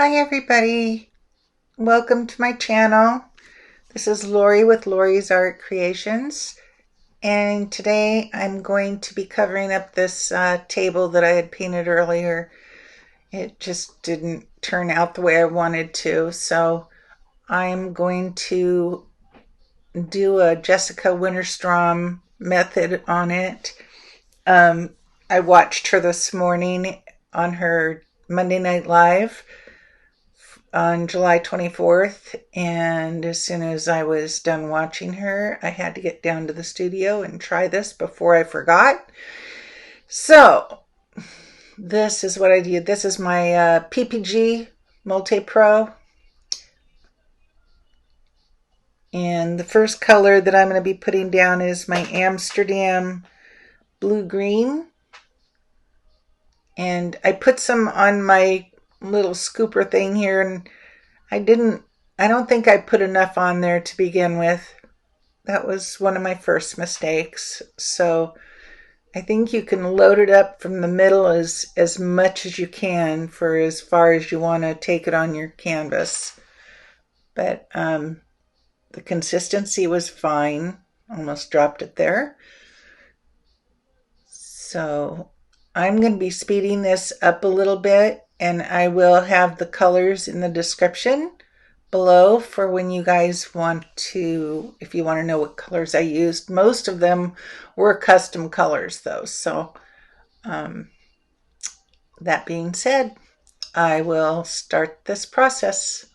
Hi everybody, welcome to my channel. This is Laurie with Laurie's Art Creations, and today I'm going to be covering up this table that I had painted earlier. It just didn't turn out the way I wanted to, so I'm going to do a Jessica Winterstrom method on it. I watched her this morning on her Monday Night Live on July 24th, and as soon as I was done watching her, I had to get down to the studio and try this before I forgot. So this is what I did. This is my PPG Multi-Pro, and the first color that I'm going to be putting down is my Amsterdam Bluegreen, and I put some on my little scooper thing here, and I don't think I put enough on there to begin with. That was one of my first mistakes. So I think you can load it up from the middle as much as you can for as far as you want to take it on your canvas. But the consistency was fine. Almost dropped it there. So I'm going to be speeding this up a little bit, and I will have the colors in the description below for when you guys want to, if you want to know what colors I used. Most of them were custom colors though. So that being said, I will start this process.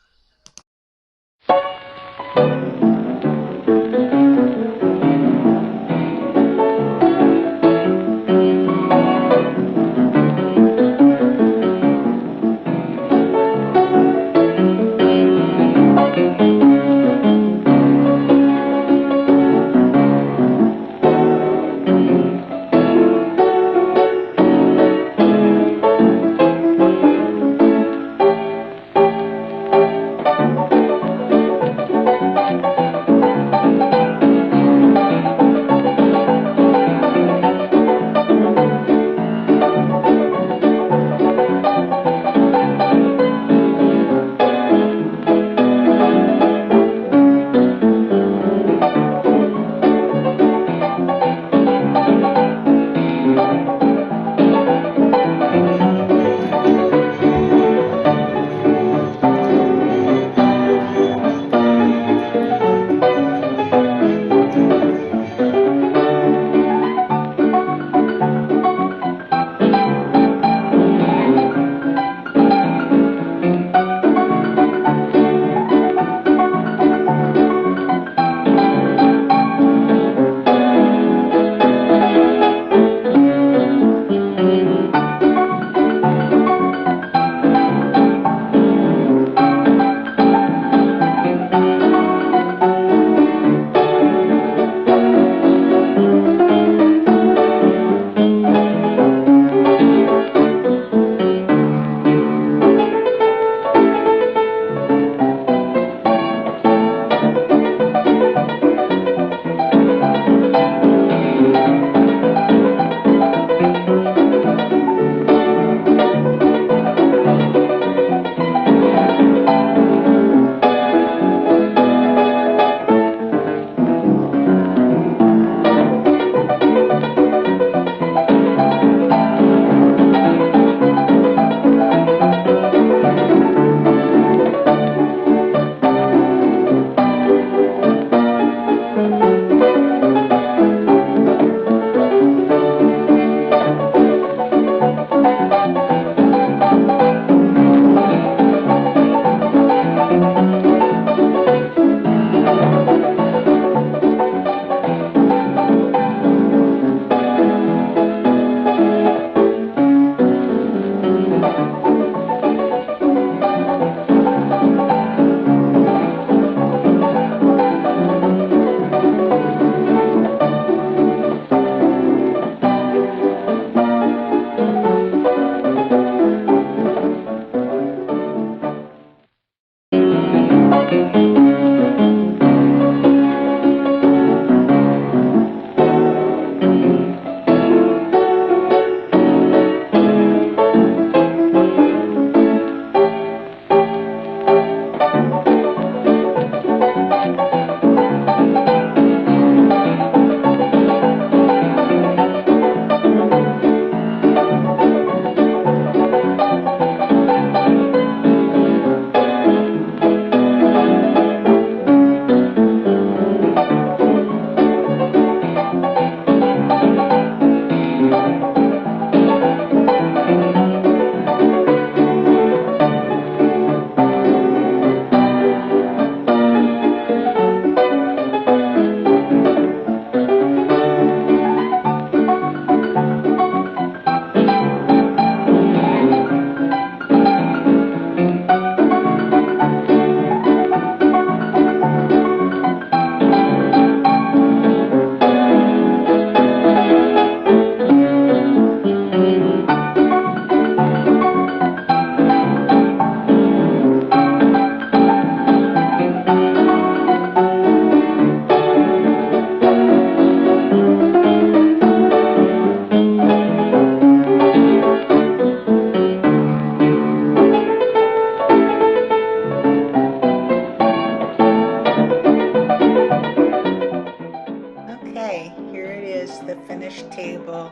finished table.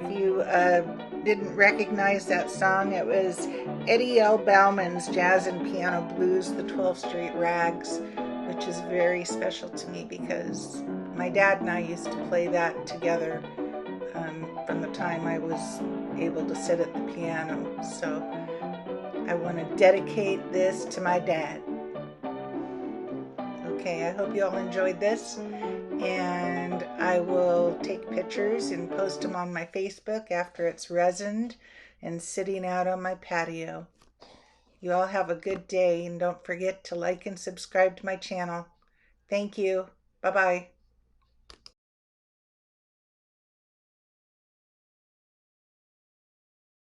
If you didn't recognize that song, it was Eddie L. Bowman's Jazz and Piano Blues, the 12th Street Rags, which is very special to me because my dad and I used to play that together from the time I was able to sit at the piano. So I want to dedicate this to my dad. Okay, I hope you all enjoyed this, and I will take pictures and post them on my Facebook after it's resined and sitting out on my patio. You all have a good day, and don't forget to like and subscribe to my channel. Thank you. Bye-bye.